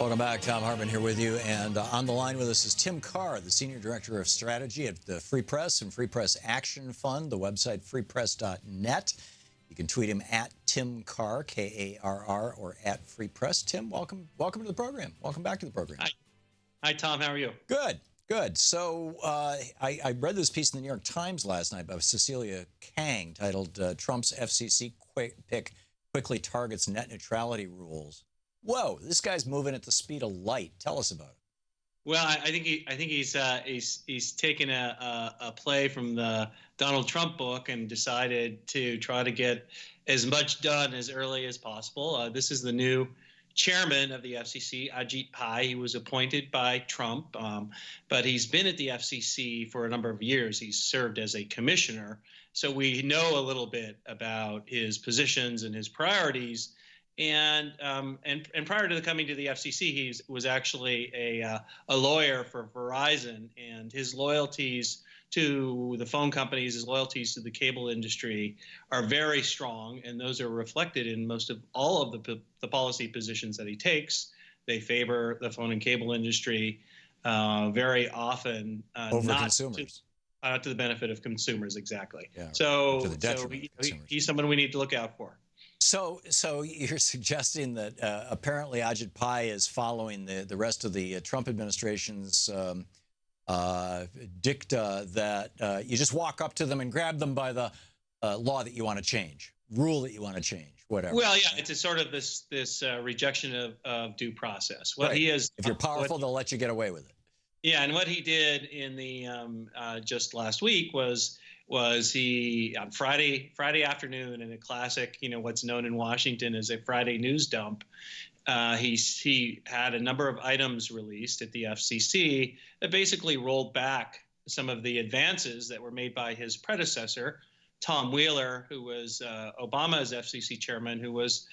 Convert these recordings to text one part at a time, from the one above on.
Welcome back. Thom Hartmann here with you. And on the line with us is Tim Karr, the Senior Director of Strategy at the Free Press and Free Press Action Fund, the website freepress.net. You can tweet him at Tim Karr, K-A-R-R, or at Free Press. Tim, welcome to the program. Welcome back to the program. Hi, Tom. How are you? Good, good. So I read this piece in the New York Times last night by Cecilia Kang titled Trump's FCC pick quickly targets net neutrality rules. Whoa, this guy's moving at the speed of light. Tell us about it. Well, I think he's taken a play from the Donald Trump book and decided to try to get as much done as early as possible. This is the new chairman of the FCC, Ajit Pai. He was appointed by Trump, but he's been at the FCC for a number of years. He's served as a commissioner, so we know a little bit about his positions and his priorities. And prior to coming to the FCC, he was actually a lawyer for Verizon, and his loyalties to the phone companies, his loyalties to the cable industry are very strong, and those are reflected in most of all of the policy positions that he takes. They favor the phone and cable industry very often, over consumers. To the benefit of consumers, exactly. Yeah, so to the detriment of consumers. He's someone we need to look out for. So you're suggesting that apparently Ajit Pai is following the rest of the Trump administration's dicta that you just walk up to them and grab them by the law that you want to change, rule that you want to change, whatever. Well, yeah, it's a sort of this rejection of due process. What he is, if you're powerful, they'll let you get away with it. Yeah, and what he did in the just last week was he on Friday afternoon in a classic, what's known in Washington as a Friday news dump, he had a number of items released at the FCC that basically rolled back some of the advances that were made by his predecessor, Tom Wheeler, who was Obama's FCC chairman, who was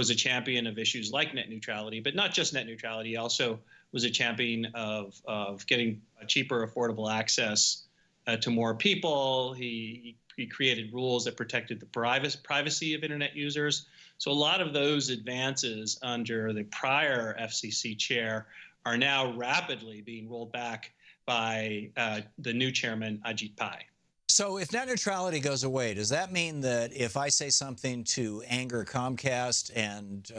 a champion of issues like net neutrality, but not just net neutrality. He also was a champion of getting a cheaper, affordable access to more people. He created rules that protected the privacy of internet users. So a lot of those advances under the prior FCC chair are now rapidly being rolled back by the new chairman, Ajit Pai. So if net neutrality goes away, does that mean that if I say something to anger Comcast and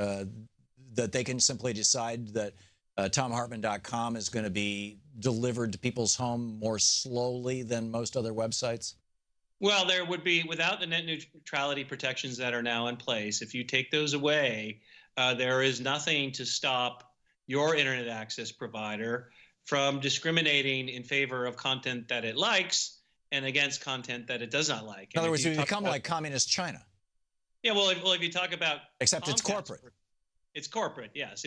that they can simply decide that ThomHartmann.com is going to be delivered to people's home more slowly than most other websites? Well, there would be, without the net neutrality protections that are now in place, if you take those away, there is nothing to stop your internet access provider from discriminating in favor of content that it likes and against content that it does not like. In other words, you become like communist China. Yeah, well, if you talk about except Comcast, it's corporate. It's corporate, yes.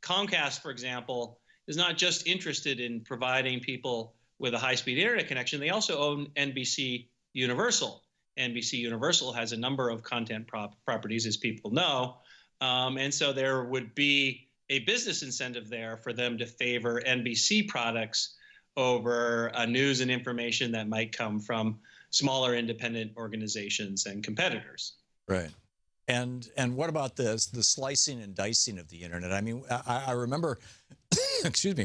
Comcast, for example, is not just interested in providing people with a high-speed internet connection. They also own NBC Universal. NBC Universal has a number of content properties, as people know, and so there would be a business incentive there for them to favor NBC products over news and information that might come from smaller independent organizations and competitors. Right. And what about the slicing and dicing of the internet? I mean, I remember, excuse me,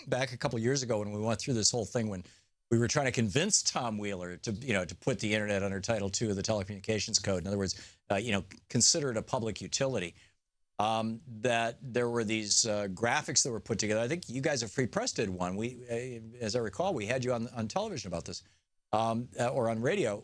back a couple of years ago when we went through this whole thing when we were trying to convince Tom Wheeler to put the internet under Title II of the Telecommunications Code. In other words, consider it a public utility. That there were these graphics that were put together. I think you guys at Free Press did one. As I recall, we had you on television about this, or on radio.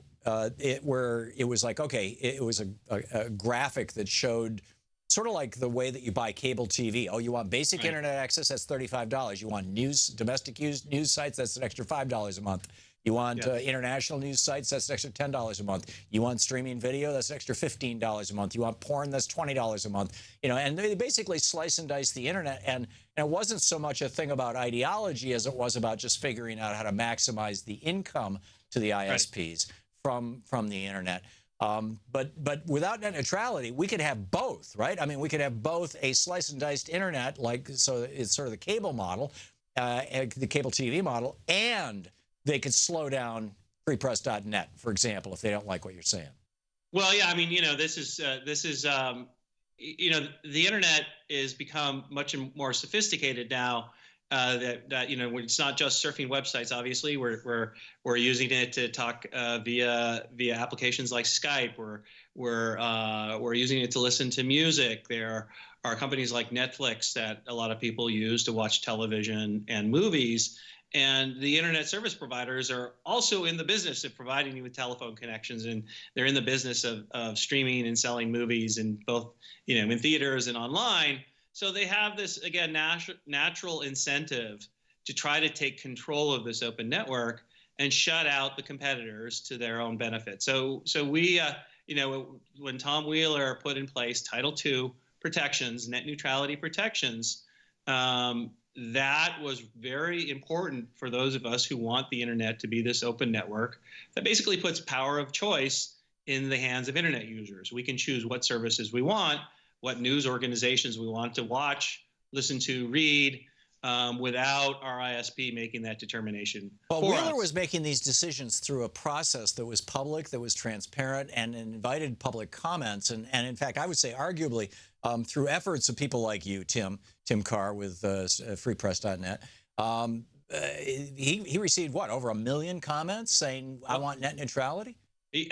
Where it was like, okay, it was a graphic that showed sort of like the way that you buy cable TV. Oh, you want basic internet access? That's $35. You want domestic news sites? That's an extra $5 a month. You want international news sites? That's an extra $10 a month. You want streaming video? That's an extra $15 a month. You want porn? That's $20 a month. And they basically slice and dice the internet. And it wasn't so much a thing about ideology as it was about just figuring out how to maximize the income to the ISPs. Right. From the internet. But without net neutrality, we could have both, right? I mean, we could have both a slice and diced internet, so it's sort of the cable model, the cable TV model, and they could slow down freepress.net, for example, if they don't like what you're saying. Well, yeah, I mean, this is the internet is become much more sophisticated now. That it's not just surfing websites. Obviously, we're using it to talk via applications like Skype. We're using it to listen to music. There are companies like Netflix that a lot of people use to watch television and movies. And the internet service providers are also in the business of providing you with telephone connections, and they're in the business of streaming and selling movies in both, in theaters and online. So they have this, again, natural incentive to try to take control of this open network and shut out the competitors to their own benefit. So we, when Tom Wheeler put in place Title II protections, net neutrality protections, that was very important for those of us who want the internet to be this open network that basically puts power of choice in the hands of internet users. We can choose what services we want, what news organizations we want to watch, listen to, read, without our ISP making that determination Well, for Wheeler us. was making these decisions through a process that was public, that was transparent, and invited public comments. And in fact, I would say arguably through efforts of people like you, Tim Karr with freepress.net, he received, what, over 1 million comments saying, I want net neutrality?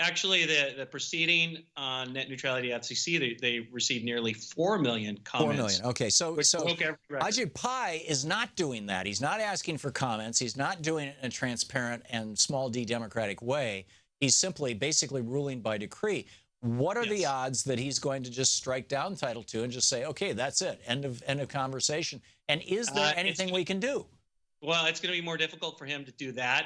Actually, the proceeding on net neutrality at FCC, they received nearly 4 million comments. 4 million. Okay, so Ajit Pai is not doing that. He's not asking for comments. He's not doing it in a transparent and small d democratic way. He's simply basically ruling by decree. What are the odds that he's going to just strike down Title II and just say, okay, that's it, end of conversation? And is there anything we can do? Well, it's going to be more difficult for him to do that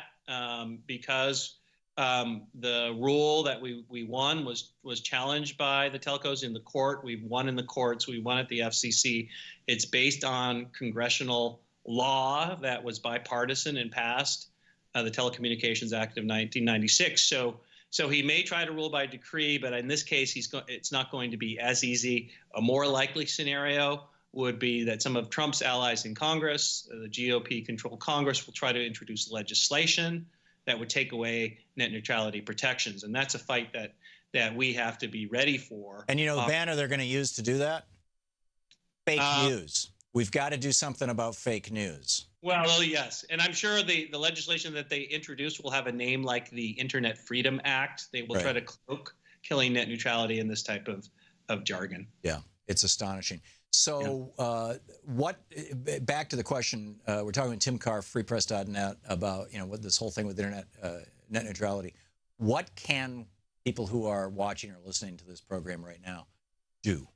because the rule that we won was challenged by the telcos in the court. We've won in the courts. We won at the FCC. It's based on congressional law that was bipartisan and passed, the Telecommunications Act of 1996. So he may try to rule by decree, but in this case, it's not going to be as easy. A more likely scenario would be that some of Trump's allies in Congress, the GOP-controlled Congress, will try to introduce legislation that would take away net neutrality protections. And that's a fight that we have to be ready for. And the banner they're going to use to do that? Fake news. We've got to do something about fake news. Well, yes. And I'm sure the legislation that they introduced will have a name like the Internet Freedom Act. They will try to cloak killing net neutrality in this type of jargon. Yeah, it's astonishing. So back to the question, we're talking with Tim Karr, freepress.net, about what this whole thing with internet net neutrality. What can people who are watching or listening to this program right now do?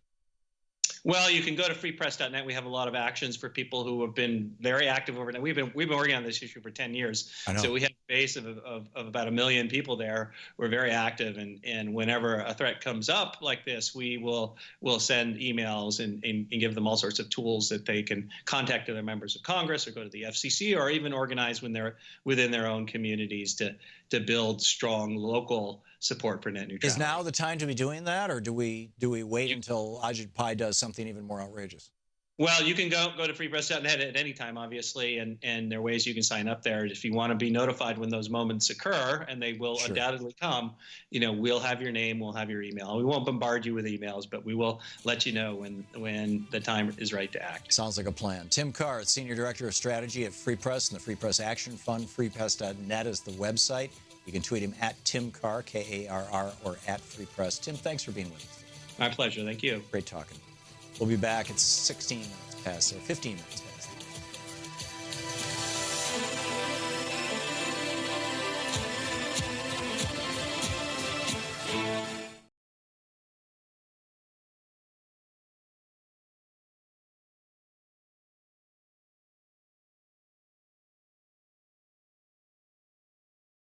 Well, you can go to freepress.net. We have a lot of actions for people who have been very active overnight. We've been working on this issue for 10 years. So we have a base of about 1 million people there. We're very active, and whenever a threat comes up like this, we'll send emails and give them all sorts of tools that they can contact other members of Congress or go to the FCC or even organize when they're within their own communities to build strong local support for net neutrality. Is now the time to be doing that, or do we wait until Ajit Pai does something even more outrageous? Well, you can go to freepress.net at any time, obviously, and there are ways you can sign up there if you want to be notified when those moments occur, and they will undoubtedly come. We'll have your name, we'll have your email. We won't bombard you with emails, but we will let you know when the time is right to act. Sounds like a plan. Tim Karr, Senior Director of Strategy at Free Press and the Free Press Action Fund. Freepress.net is the website. You can tweet him at Tim Karr, K-A-R-R, or at Free Press. Tim, thanks for being with us. My pleasure. Thank you. Great talking. We'll be back. It's 15 minutes past